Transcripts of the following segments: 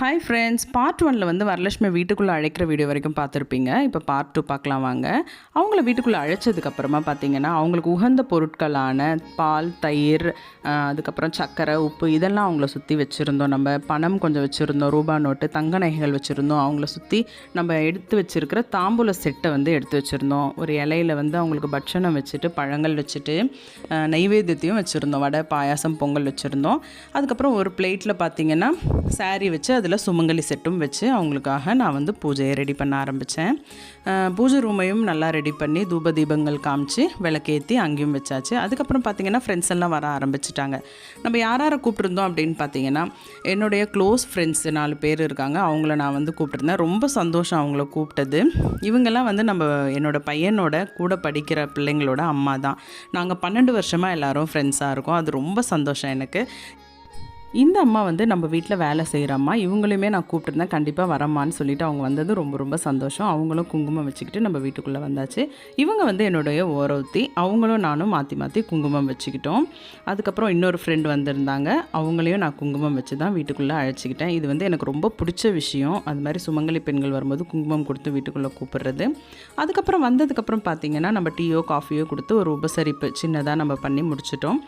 Hi friends, part 1ல் வந்து வரலட்சுமி வீட்டுக்குள்ளே அழைக்கிற வீடியோ வரைக்கும் பார்த்துருப்பீங்க. இப்போ பார்ட் 2 பார்க்கலாம் வாங்க. அவங்கள வீட்டுக்குள்ளே அழைச்சதுக்கப்புறமா பார்த்தீங்கன்னா, அவங்களுக்கு உகந்த பொருட்களான பால், தயிர், அதுக்கப்புறம் சர்க்கரை, உப்பு இதெல்லாம் அவங்கள சுற்றி வச்சுருந்தோம். நம்ம பணம் கொஞ்சம் வச்சுருந்தோம், ரூபா நோட்டு, தங்க நகைகள் வச்சுருந்தோம். அவங்கள சுற்றி நம்ம எடுத்து வச்சுருக்கிற தாம்பூல செட்டை வந்து எடுத்து வச்சுருந்தோம். ஒரு இலையில் வந்து அவங்களுக்கு பட்சணம் வச்சுட்டு, பழங்கள் வச்சுட்டு, நைவேத்தியத்தையும் வச்சுருந்தோம். வடை, பாயாசம், பொங்கல் வச்சுருந்தோம். அதுக்கப்புறம் ஒரு பிளேட்டில் பார்த்திங்கன்னா சாரீ வச்சு அதில் சுமங்கலி செட்டும் வச்சு அவங்களுக்காக நான் வந்து பூஜையை ரெடி பண்ண ஆரம்பித்தேன். பூஜை ரூமையும் நல்லா ரெடி பண்ணி தூப தீபங்கள் காமிச்சு விளக்கேற்றி அங்கேயும் வச்சாச்சு. அதுக்கப்புறம் பார்த்திங்கன்னா ஃப்ரெண்ட்ஸ் எல்லாம் வர ஆரம்பிச்சிட்டாங்க. நம்ம யாரை கூப்பிட்ருந்தோம் அப்படின்னு பார்த்தீங்கன்னா, என்னுடைய க்ளோஸ் ஃப்ரெண்ட்ஸ் 4 பேர் இருக்காங்க. அவங்கள நான் வந்து கூப்பிட்ருந்தேன். ரொம்ப சந்தோஷம் அவங்கள கூப்பிட்டது. இவங்கெல்லாம் வந்து என்னோடய பையனோட கூட படிக்கிற பிள்ளைங்களோட அம்மா தான். நாங்கள் 12 வருஷமாக எல்லோரும் ஃப்ரெண்ட்ஸாக இருக்கோம். அது ரொம்ப சந்தோஷம் எனக்கு. இந்த அம்மா வந்து நம்ம வீட்டில் வேலை செய்கிற அம்மா. இவங்களையுமே நான் கூப்பிட்டுருந்தேன், கண்டிப்பாக வரம்மான்னு சொல்லிவிட்டு அவங்க வந்தது ரொம்ப ரொம்ப சந்தோஷம். அவங்களும் குங்குமம் வச்சுக்கிட்டு நம்ம வீட்டுக்குள்ளே வந்தாச்சு. இவங்க வந்து என்னுடைய ஓரவத்தி. அவங்களும் நானும் மாற்றி மாற்றி குங்குமம் வச்சுக்கிட்டோம். அதுக்கப்புறம் இன்னொரு ஃப்ரெண்டு வந்திருந்தாங்க. அவங்களையும் நான் குங்குமம் வச்சு தான் வீட்டுக்குள்ளே அழைச்சிக்கிட்டேன். இது வந்து எனக்கு ரொம்ப பிடிச்ச விஷயம். அது மாதிரி சுமங்கலி பெண்கள் வரும்போது குங்குமம் கொடுத்து வீட்டுக்குள்ளே கூப்பிடுறது. அதுக்கப்புறம் வந்ததுக்கப்புறம் பார்த்திங்கன்னா, நம்ம டீயோ காஃபியோ கொடுத்து ஒரு உபசரிப்பு சின்னதாக நம்ம பண்ணி முடிச்சிட்டோம்.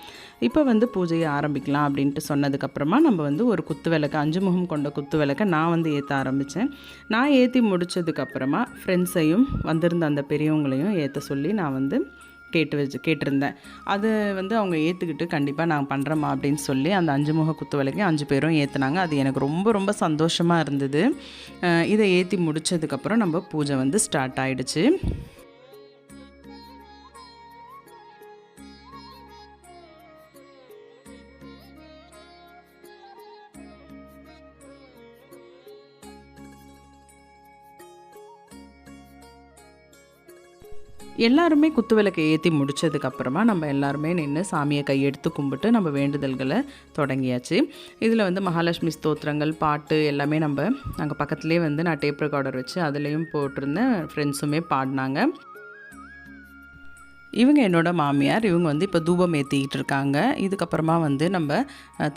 இப்போ வந்து பூஜையை ஆரம்பிக்கலாம் அப்படின்ட்டு சொன்னதுக்கப்புறமா நம்ம வந்து ஒரு குத்து விளக்கு, 5 முகம் கொண்ட குத்து விளக்கை நான் வந்து ஏற்ற ஆரம்பித்தேன். நான் ஏற்றி முடித்ததுக்கப்புறமா ஃப்ரெண்ட்ஸையும் வந்திருந்த அந்த பெரியவங்களையும் ஏற்ற சொல்லி நான் வந்து கேட்டிருந்தேன். அது வந்து அவங்க ஏற்றுக்கிட்டு கண்டிப்பாக நான் பண்ணுறேம்மா அப்படின்னு சொல்லி அந்த 5 முக குத்து விளக்கையும் 5 பேரும் ஏற்றுனாங்க. அது எனக்கு ரொம்ப ரொம்ப சந்தோஷமாக இருந்தது. இதை ஏற்றி முடித்ததுக்கப்புறம் நம்ம பூஜை வந்து ஸ்டார்ட் ஆகிடுச்சு. எல்லாருமே குத்துவிளக்கை ஏற்றி முடித்ததுக்கப்புறமா நம்ம எல்லாருமே நின்று சாமியை கையெடுத்து கும்பிட்டு நம்ம வேண்டுதல்களை தொடங்கியாச்சு. இதில் வந்து மகாலட்சுமி ஸ்தோத்திரங்கள், பாட்டு எல்லாமே நாங்கள் பக்கத்துலேயே வந்து நான் டேப் ரெக்கார்டர் வச்சு அதுலேயும் போட்டிருந்தேன். ஃப்ரெண்ட்ஸுமே பாடினாங்க. இவங்க என்னோட மாமியார். இவங்க வந்து இப்போ தூபம் ஏற்றிக்கிட்டு இருக்காங்க. இதுக்கப்புறமா வந்து நம்ம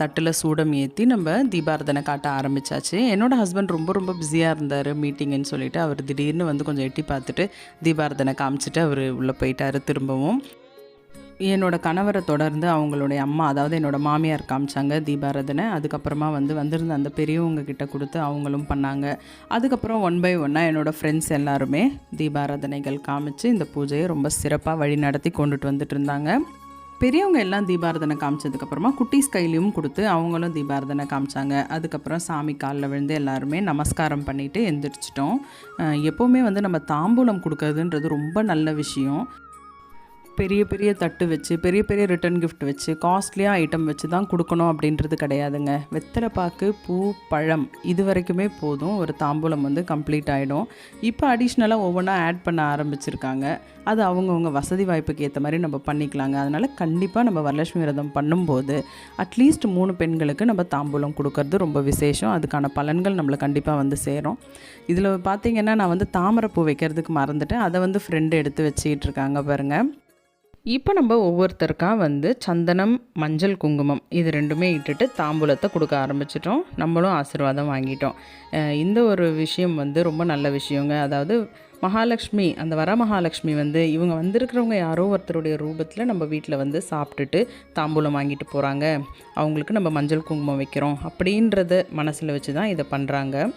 தட்டில் சூடம் ஏற்றி நம்ம தீபாரதனை காட்ட ஆரம்பித்தாச்சு. என்னோடய ஹஸ்பண்ட் ரொம்ப ரொம்ப பிஸியாக இருந்தார் மீட்டிங்குன்னு சொல்லிவிட்டு அவர் திடீர்னு வந்து கொஞ்சம் எட்டி பார்த்துட்டு தீபாரதனை காமிச்சிட்டு அவர் உள்ளே போயிட்டார். திரும்பவும் என்னோடய கணவரை தொடர்ந்து அவங்களுடைய அம்மா, அதாவது என்னோடய மாமியார் காமிச்சாங்க தீபாரதனை. அதுக்கப்புறமா வந்திருந்த அந்த பெரியவங்க கிட்ட கொடுத்து அவங்களும் பண்ணாங்க. அதுக்கப்புறம் 1 by 1 என்னோடய ஃப்ரெண்ட்ஸ் எல்லாருமே தீபாராதனைகள் காமிச்சு இந்த பூஜையை ரொம்ப சிறப்பாக வழி நடத்தி கொண்டுட்டு வந்துட்டு இருந்தாங்க. பெரியவங்க எல்லாம் தீபாரதனை காமிச்சதுக்கப்புறமா குட்டீஸ் கையிலையும் கொடுத்து அவங்களும் தீபாரதனை காமிச்சாங்க. அதுக்கப்புறம் சாமி காலில் விழுந்து எல்லாருமே நமஸ்காரம் பண்ணிவிட்டு எந்திரிச்சிட்டோம். எப்போவுமே வந்து நம்ம தாம்பூலம் கொடுக்கறதுன்றது ரொம்ப நல்ல விஷயம். பெரிய பெரிய தட்டு வச்சு பெரிய பெரிய ரிட்டன் கிஃப்ட் வச்சு காஸ்ட்லியாக ஐட்டம் வச்சு தான் கொடுக்கணும் அப்படின்றது கிடையாதுங்க. வெத்தலை பாக்கு, பூ, பழம் இது வரைக்குமே போதும். ஒரு தாம்பூலம் வந்து கம்ப்ளீட் ஆகிடும். இப்போ அடிஷ்னலாக ஒவ்வொன்றா ஆட் பண்ண ஆரம்பிச்சிருக்காங்க. அது அவங்கவுங்க வசதி வாய்ப்புக்கு ஏற்ற மாதிரி நம்ம பண்ணிக்கலாங்க. அதனால் கண்டிப்பாக நம்ம வரலட்சுமி விரதம் பண்ணும்போது அட்லீஸ்ட் 3 பெண்களுக்கு நம்ம தாம்பூலம் கொடுக்கறது ரொம்ப விசேஷம். அதுக்கான பலன்கள் நம்மளை கண்டிப்பாக வந்து சேரும். இதில் பார்த்திங்கன்னா நான் வந்து தாமரைப்பூ வைக்கிறதுக்கு மறந்துட்டேன். அதை வந்து ஃப்ரெண்டு எடுத்து வச்சுக்கிட்டு இருக்காங்க பாருங்கள். இப்போ நம்ம ஒவ்வொருத்தருக்கா வந்து சந்தனம், மஞ்சள், குங்குமம் இது 2மே இட்டுட்டு தாம்பூலத்தை கொடுக்க ஆரம்பிச்சிட்டோம். நம்மளும் ஆசீர்வாதம் வாங்கிட்டோம். இந்த ஒரு விஷயம் வந்து ரொம்ப நல்ல விஷயங்க. அதாவது மகாலட்சுமி, அந்த வரமகாலட்சுமி வந்து இவங்க வந்திருக்கிறவங்க யாரோ ஒருத்தருடைய ரூபத்தில் நம்ம வீட்டில் வந்து சாப்பிட்டுட்டு தாம்பூலம் வாங்கிட்டு போகிறாங்க, அவங்களுக்கு நம்ம மஞ்சள் குங்குமம் வைக்கிறோம் அப்படின்றத மனசில் வச்சு தான் இதை பண்ணுறாங்க.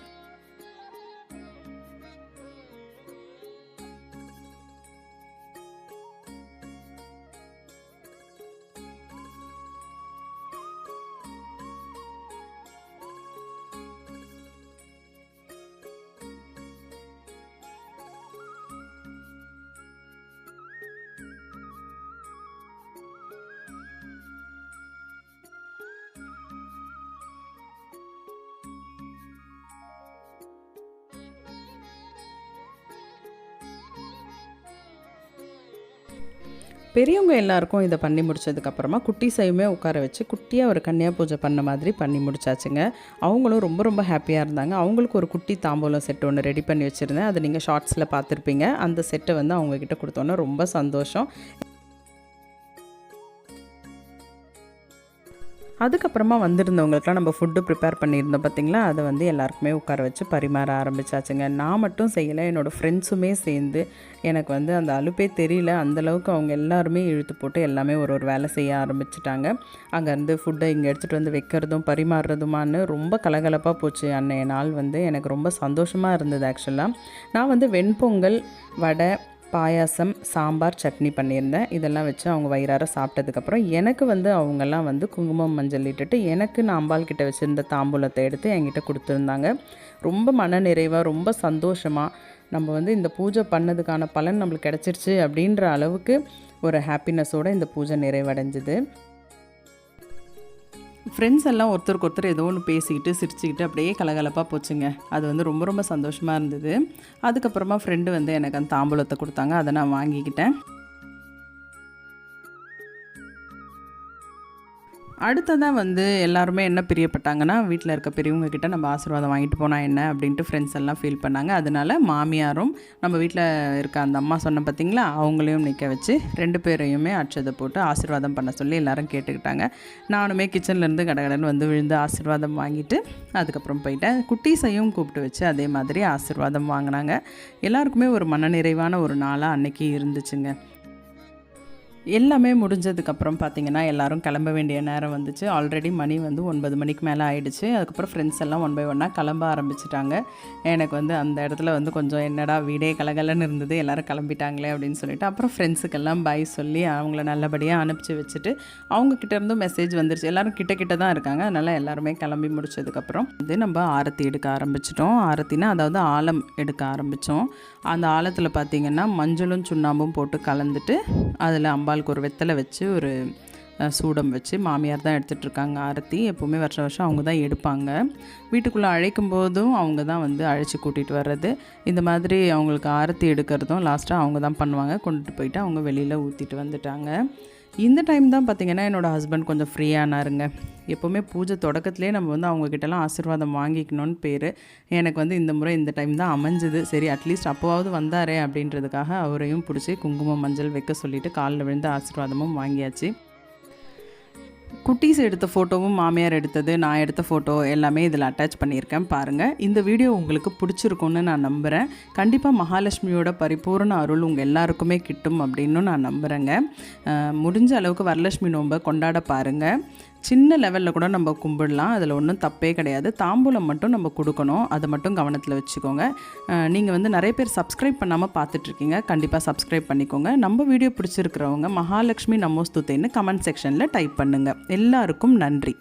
பெரியவங்க எல்லாருக்கும் இதை பண்ணி முடிச்சதுக்கப்புறமா குட்டீஸையுமே உட்கார வச்சு குட்டியாக ஒரு கன்னியா பூஜை பண்ண மாதிரி பண்ணி முடிச்சாச்சுங்க. அவங்களும் ரொம்ப ரொம்ப ஹாப்பியாக இருந்தாங்க. அவங்களுக்கு ஒரு குட்டி தாம்பூலம் செட்டு ஒன்று ரெடி பண்ணி வச்சுருந்தேன். அது நீங்கள் ஷார்ட்ஸில் பார்த்துருப்பீங்க. அந்த செட்டை வந்து அவங்கக்கிட்ட கொடுத்தோன்னே ரொம்ப சந்தோஷம். அதுக்கப்புறமா வந்திருந்தவங்களுக்குலாம் நம்ம ஃபுட்டு ப்ரிப்பேர் பண்ணியிருந்தோம் பார்த்திங்களா, அதை வந்து எல்லாருக்குமே உட்கார வச்சு பரிமாற ஆரம்பித்தாச்சுங்க. நான் மட்டும் செய்யலை, என்னோடய ஃப்ரெண்ட்ஸுமே சேர்ந்து எனக்கு வந்து அந்த அலுப்பே தெரியல. அந்தளவுக்கு அவங்க எல்லாருமே இழுத்து போட்டு எல்லாமே ஒரு வேலை செய்ய ஆரம்பிச்சிட்டாங்க. அங்கேருந்து ஃபுட்டை இங்கே எடுத்துகிட்டு வந்து வைக்கிறதும் பரிமாறுறதுமான்னு ரொம்ப கலகலப்பாக போச்சு. அன்றைய நாள் வந்து எனக்கு ரொம்ப சந்தோஷமாக இருந்தது. ஆக்சுவலாக நான் வந்து வெண்பொங்கல், வடை, பாயாசம், சாம்பார், சட்னி பண்ணியிருந்தேன். இதெல்லாம் வச்சு அவங்க வயிறார சாப்பிட்டதுக்கப்புறம் எனக்கு வந்து அவங்கெல்லாம் வந்து குங்குமம் மஞ்சள் இட்டுட்டு எனக்கு நான் அம்பாள் கிட்ட வச்சுருந்த தாம்பூலத்தை எடுத்து என்கிட்ட கொடுத்துருந்தாங்க. ரொம்ப மன நிறைவாக ரொம்ப சந்தோஷமாக நம்ம வந்து இந்த பூஜை பண்ணதுக்கான பலன் நம்மளுக்கு கிடச்சிருச்சு அப்படின்ற அளவுக்கு ஒரு ஹாப்பினஸோடு இந்த பூஜை நிறைவடைஞ்சுது. ஃப்ரெண்ட்ஸ் எல்லாம் ஒருத்தருக்கு ஒருத்தர் ஏதோ ஒன்று பேசிக்கிட்டு சிரிச்சுக்கிட்டு அப்படியே கலகலப்பாக போச்சுங்க. அது வந்து ரொம்ப ரொம்ப சந்தோஷமாக இருந்தது. அதுக்கப்புறமா ஃப்ரெண்டு வந்து எனக்கு அந்த தாம்பூலத்தை கொடுத்தாங்க. அதை நான் வாங்கிக்கிட்டேன். அடுத்ததாக வந்து எல்லாருமே என்ன பிரியப்பட்டாங்கன்னா, வீட்டில் இருக்க பெரியவங்க கிட்ட நம்ம ஆசீர்வாதம் வாங்கிட்டு போனால் என்ன அப்படின்ட்டு ஃப்ரெண்ட்ஸ் எல்லாம் ஃபீல் பண்ணாங்க. அதனால மாமியாரும் நம்ம வீட்டில் இருக்க அந்த அம்மா சொன்ன பார்த்திங்களா, அவங்களையும் நிற்க வச்சு 2 பேரையுமே அட்சதை போட்டு ஆசீர்வாதம் பண்ண சொல்லி எல்லோரும் கேட்டுக்கிட்டாங்க. நானுமே கிச்சன்லேருந்து கடகடன்னு வந்து விழுந்து ஆசீர்வாதம் வாங்கிட்டு அதுக்கப்புறம் போயிட்டேன். குட்டீஸையும் கூப்பிட்டு வச்சு அதே மாதிரி ஆசீர்வாதம் வாங்கினாங்க. எல்லாருக்குமே ஒரு மனநிறைவான ஒரு நாளாக அன்றைக்கி இருந்துச்சுங்க. எல்லாமே முடிஞ்சதுக்கப்புறம் பார்த்திங்கன்னா எல்லோரும் கிளம்ப வேண்டிய நேரம் வந்துச்சு. ஆல்ரெடி மணி வந்து 9 மணிக்கு மேலே ஆகிடுச்சு. அதுக்கப்புறம் ஃப்ரெண்ட்ஸ் எல்லாம் 1 பை 1 கிளம்ப ஆரம்பிச்சிட்டாங்க. எனக்கு வந்து அந்த இடத்துல வந்து கொஞ்சம் என்னடா வீடே கலகலன்னு இருந்தது, எல்லோரும் கிளம்பிட்டாங்களே அப்படின்னு சொல்லிட்டு அப்புறம் ஃப்ரெண்ட்ஸுக்கெல்லாம் பை சொல்லி அவங்கள நல்லபடியாக அனுப்பிச்சி வச்சுட்டு அவங்கக்கிட்ட இருந்தும் மெசேஜ் வந்துருச்சு. எல்லோரும் கிட்ட தான் இருக்காங்க. அதனால் எல்லாருமே கிளம்பி முடிச்சதுக்கப்புறம் வந்து நம்ம ஆரத்தி எடுக்க ஆரம்பிச்சிட்டோம். ஆரத்தினா அதாவது ஆலம் எடுக்க ஆரம்பித்தோம். அந்த ஆலத்தில் பார்த்திங்கன்னா மஞ்சளும் சுண்ணாம்பும் போட்டு கலந்துட்டு அதில் அம்பாளுக்கு ஒரு வெத்தலை வச்சு ஒரு சூடம் வச்சு மாமியார் தான் எடுத்துகிட்ருக்காங்க ஆரத்தி. எப்போவுமே வருஷம் வருஷம் அவங்க தான் எடுப்பாங்க. வீட்டுக்குள்ளே அழைக்கும் போதும் அவங்க தான் வந்து அழைச்சி கூட்டிகிட்டு வர்றது. இந்த மாதிரி அவங்களுக்கு ஆரத்தி எடுக்கிறதும் லாஸ்ட்டாக அவங்க தான் பண்ணுவாங்க. கொண்டுட்டு போயிட்டு அவங்க வெளியில் ஊற்றிட்டு வந்துட்டாங்க. இந்த டைம் தான் பார்த்திங்கன்னா என்னோடய ஹஸ்பண்ட் கொஞ்சம் ஃப்ரீயானாருங்க. எப்போவுமே பூஜை தொடக்கத்துலேயே நம்ம வந்து அவங்கக்கிட்டலாம் ஆசீர்வாதம் வாங்கிக்கணும்னு பேர். எனக்கு வந்து இந்த முறை இந்த டைம் தான் அமைஞ்சுது. சரி அட்லீஸ்ட் அப்போவாவது வந்தாரே அப்படின்றதுக்காக அவரையும் பிடிச்சி குங்குமம் மஞ்சள் வைக்க சொல்லிவிட்டு காலில் விழுந்து ஆசீர்வாதமும் வாங்கியாச்சு. குட்டீஸ் எடுத்த ஃபோட்டோவும் மாமியார் எடுத்தது, நான் எடுத்த ஃபோட்டோ எல்லாமே இதில் அட்டாச் பண்ணியிருக்கேன் பாருங்கள். இந்த வீடியோ உங்களுக்கு பிடிச்சிருக்குன்னு நான் நம்புகிறேன். கண்டிப்பாக மகாலட்சுமியோட பரிபூர்ண அருள் உங்கள் எல்லாருக்குமே கிட்டும் அப்படின்னு நான் நம்புகிறேங்க. முடிஞ்ச அளவுக்கு வரலட்சுமி நோன்பை கொண்டாட பாருங்கள். சின்ன லெவலில் கூட நம்ம கும்பிடலாம், அதில் ஒன்றும் தப்பே கிடையாது. தாம்பூலம் மட்டும் நம்ம கொடுக்கணும், அதை மட்டும் கவனத்தில் வச்சுக்கோங்க. நீங்கள் வந்து நிறைய பேர் சப்ஸ்கிரைப் பண்ணாமல் பார்த்துட்ருக்கீங்க, கண்டிப்பாக சப்ஸ்கிரைப் பண்ணிக்கோங்க. நம்ம வீடியோ பிடிச்சிருக்கிறவங்க மகாலட்சுமி நமோஸ்துதேன்னு கமெண்ட் செக்ஷனில் டைப் பண்ணுங்கள். எல்லாருக்கும் நன்றி.